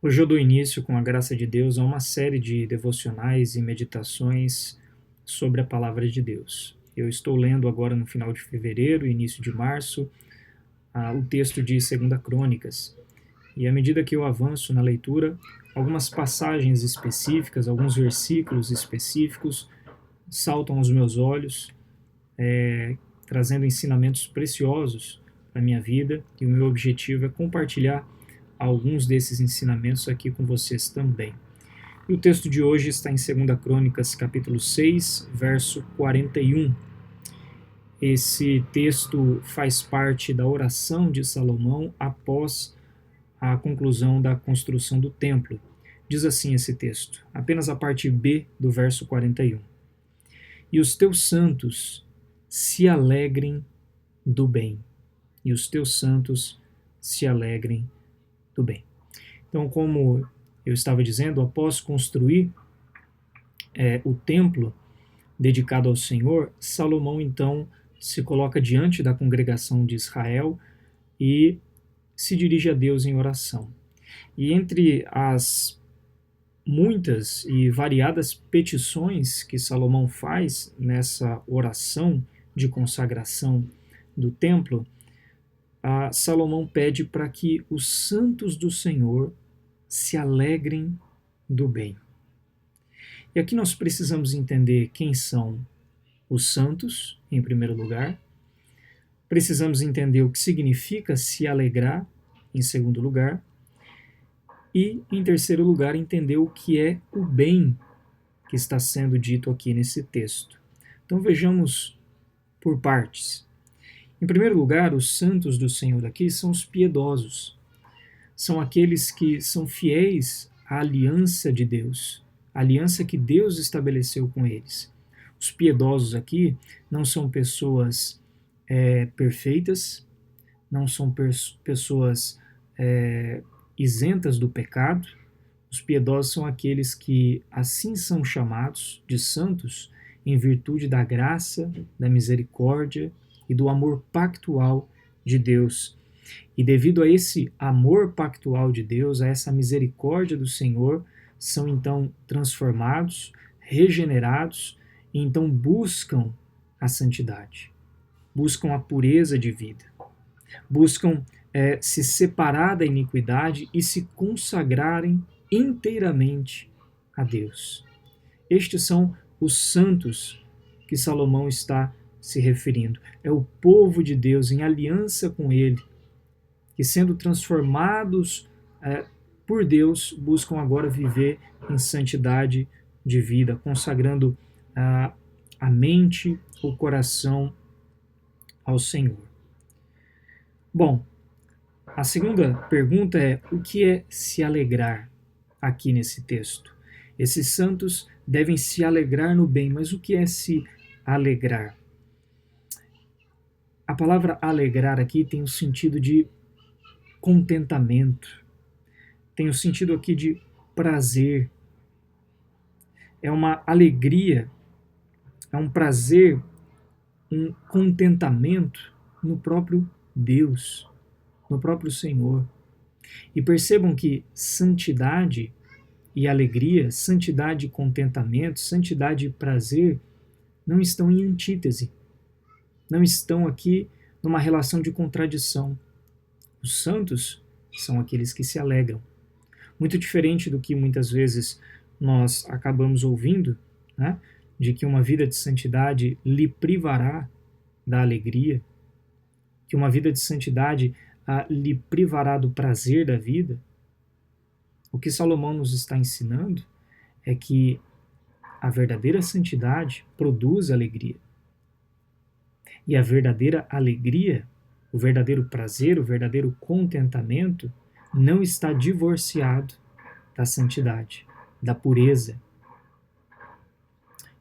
Hoje eu dou início, com a graça de Deus, a uma série de devocionais e meditações sobre a Palavra de Deus. Eu estou lendo agora no final de fevereiro e início de março o texto de 2 Crônicas. E à medida que eu avanço na leitura, algumas passagens específicas, alguns versículos específicos saltam aos meus olhos, trazendo ensinamentos preciosos para a minha vida, e o meu objetivo é compartilhar alguns desses ensinamentos aqui com vocês também. E o texto de hoje está em 2 Crônicas, capítulo 6, verso 41. Esse texto faz parte da oração de Salomão após a conclusão da construção do templo. Diz assim esse texto, apenas a parte B do verso 41. E os teus santos se alegrem do bem. E os teus santos se alegrem do bem. Então, como eu estava dizendo, após construir o templo dedicado ao Senhor, Salomão então se coloca diante da congregação de Israel e se dirige a Deus em oração. E entre as muitas e variadas petições que Salomão faz nessa oração de consagração do templo, Salomão pede para que os santos do Senhor se alegrem do bem. E aqui nós precisamos entender quem são os santos, em primeiro lugar. Precisamos entender o que significa se alegrar, em segundo lugar. E, em terceiro lugar, entender o que é o bem que está sendo dito aqui nesse texto. Então vejamos por partes. Em primeiro lugar, os santos do Senhor aqui são os piedosos. São aqueles que são fiéis à aliança de Deus, a aliança que Deus estabeleceu com eles. Os piedosos aqui não são pessoas perfeitas, não são pessoas isentas do pecado. Os piedosos são aqueles que assim são chamados de santos em virtude da graça, da misericórdia e do amor pactual de Deus. E devido a esse amor pactual de Deus, a essa misericórdia do Senhor, são então transformados, regenerados, e então buscam a santidade, buscam a pureza de vida, buscam se separar da iniquidade e se consagrarem inteiramente a Deus. Estes são os santos que Salomão está se referindo. É o povo de Deus em aliança com Ele, que sendo transformados por Deus, buscam agora viver em santidade de vida, consagrando a mente, o coração ao Senhor. Bom, a segunda pergunta é: o que é se alegrar aqui nesse texto? Esses santos devem se alegrar no bem, mas o que é se alegrar? A palavra alegrar aqui tem o sentido de contentamento, tem o sentido aqui de prazer. É uma alegria, é um prazer, um contentamento no próprio Deus, no próprio Senhor. E percebam que santidade e alegria, santidade e contentamento, santidade e prazer não estão em antítese, não estão aqui numa relação de contradição. Os santos são aqueles que se alegram. Muito diferente do que muitas vezes nós acabamos ouvindo, né, de que uma vida de santidade lhe privará da alegria, que uma vida de santidade lhe privará do prazer da vida. O que Salomão nos está ensinando é que a verdadeira santidade produz alegria. E a verdadeira alegria, o verdadeiro prazer, o verdadeiro contentamento não está divorciado da santidade, da pureza.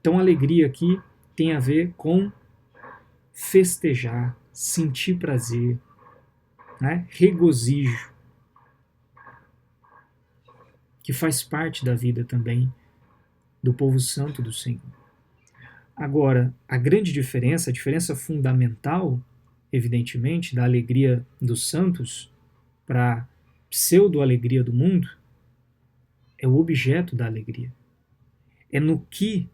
Então a alegria aqui tem a ver com festejar, sentir prazer, né? Regozijo, que faz parte da vida também do povo santo do Senhor. Agora, a grande diferença, a diferença fundamental, evidentemente, da alegria dos santos para a pseudo-alegria do mundo, é o objeto da alegria. É no que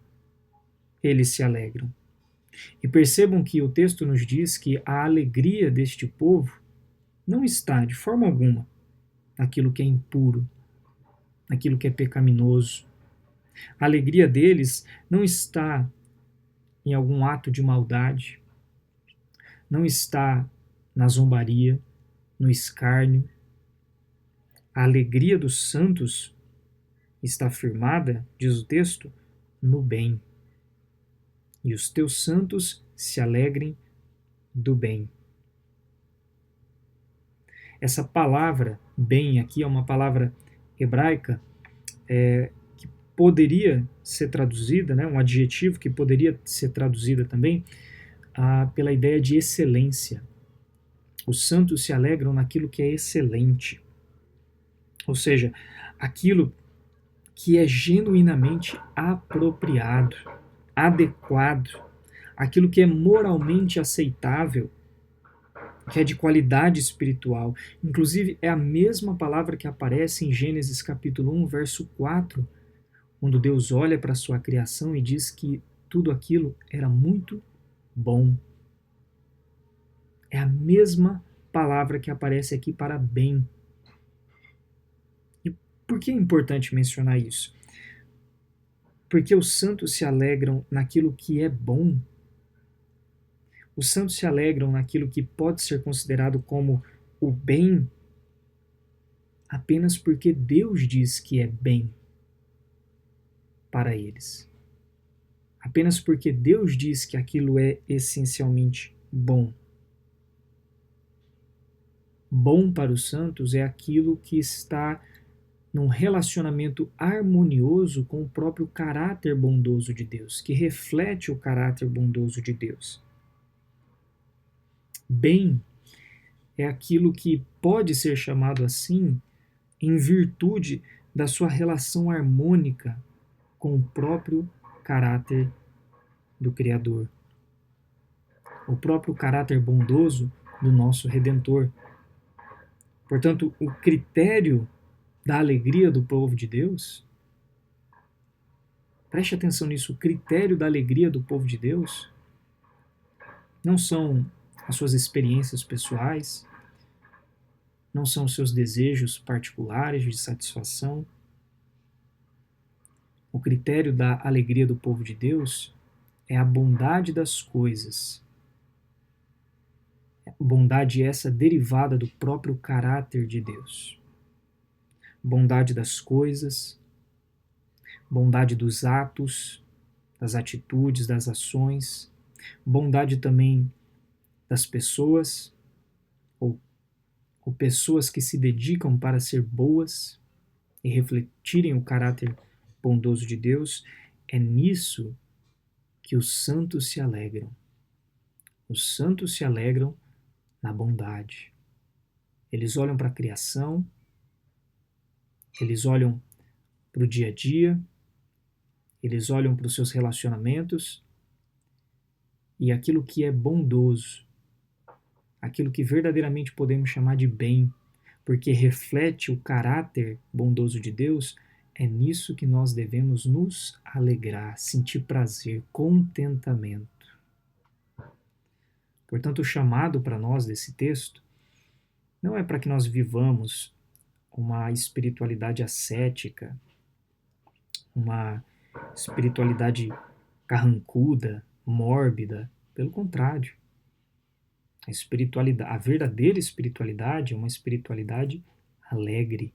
eles se alegram. E percebam que o texto nos diz que a alegria deste povo não está, de forma alguma, naquilo que é impuro, naquilo que é pecaminoso. A alegria deles não está em algum ato de maldade, não está na zombaria, no escárnio. A alegria dos santos está firmada, diz o texto, no bem. E os teus santos se alegrem do bem. Essa palavra bem aqui é uma palavra hebraica que poderia ser traduzida, né, um adjetivo que poderia ser traduzida também pela ideia de excelência. Os santos se alegram naquilo que é excelente. Ou seja, aquilo que é genuinamente apropriado, adequado, aquilo que é moralmente aceitável, que é de qualidade espiritual. Inclusive, é a mesma palavra que aparece em Gênesis capítulo 1, verso 4, quando Deus olha para a sua criação e diz que tudo aquilo era muito bom. É a mesma palavra que aparece aqui para bem. E por que é importante mencionar isso? Porque os santos se alegram naquilo que é bom. Os santos se alegram naquilo que pode ser considerado como o bem apenas porque Deus diz que é bem para eles. Apenas porque Deus diz que aquilo é essencialmente bom. Bom para os santos é aquilo que está num relacionamento harmonioso com o próprio caráter bondoso de Deus, que reflete o caráter bondoso de Deus. Bem é aquilo que pode ser chamado assim em virtude da sua relação harmônica com o próprio caráter do Criador, o próprio caráter bondoso do nosso Redentor. Portanto, o critério da alegria do povo de Deus, preste atenção nisso, o critério da alegria do povo de Deus não são as suas experiências pessoais, não são os seus desejos particulares de satisfação. O critério da alegria do povo de Deus é a bondade das coisas. Bondade essa derivada do próprio caráter de Deus. Bondade das coisas, bondade dos atos, das atitudes, das ações, bondade também das pessoas, ou pessoas que se dedicam para ser boas e refletirem o caráter bondoso de Deus. É nisso que os santos se alegram. Os santos se alegram na bondade. Eles olham para a criação, eles olham para o dia a dia, eles olham para os seus relacionamentos e aquilo que é bondoso, aquilo que verdadeiramente podemos chamar de bem, porque reflete o caráter bondoso de Deus, é nisso que nós devemos nos alegrar, sentir prazer, contentamento. Portanto, o chamado para nós desse texto não é para que nós vivamos uma espiritualidade ascética, uma espiritualidade carrancuda, mórbida. Pelo contrário, a verdadeira espiritualidade é uma espiritualidade alegre,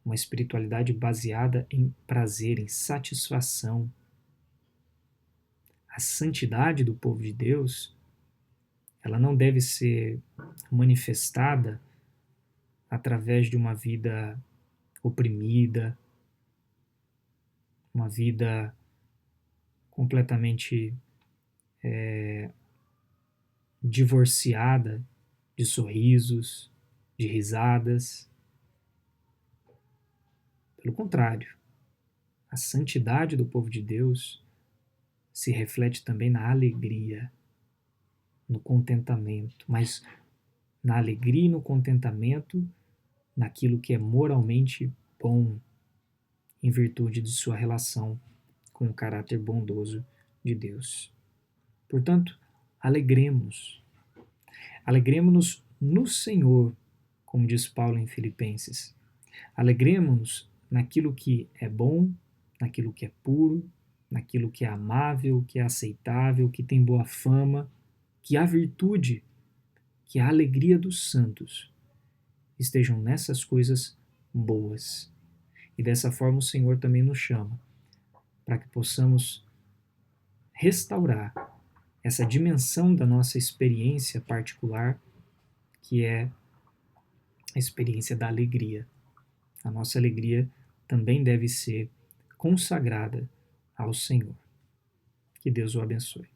uma espiritualidade baseada em prazer, em satisfação. A santidade do povo de Deus, ela não deve ser manifestada através de uma vida oprimida, uma vida completamente divorciada de sorrisos, de risadas. Pelo contrário, a santidade do povo de Deus se reflete também na alegria, no contentamento, mas na alegria e no contentamento naquilo que é moralmente bom, em virtude de sua relação com o caráter bondoso de Deus. Portanto, alegremos-nos. Alegremos-nos no Senhor, como diz Paulo em Filipenses. Alegremos-nos naquilo que é bom, naquilo que é puro, naquilo que é amável, que é aceitável, que tem boa fama, que há virtude, que a alegria dos santos estejam nessas coisas boas. E dessa forma o Senhor também nos chama para que possamos restaurar essa dimensão da nossa experiência particular, que é a experiência da alegria. A nossa alegria também deve ser consagrada ao Senhor. Que Deus o abençoe.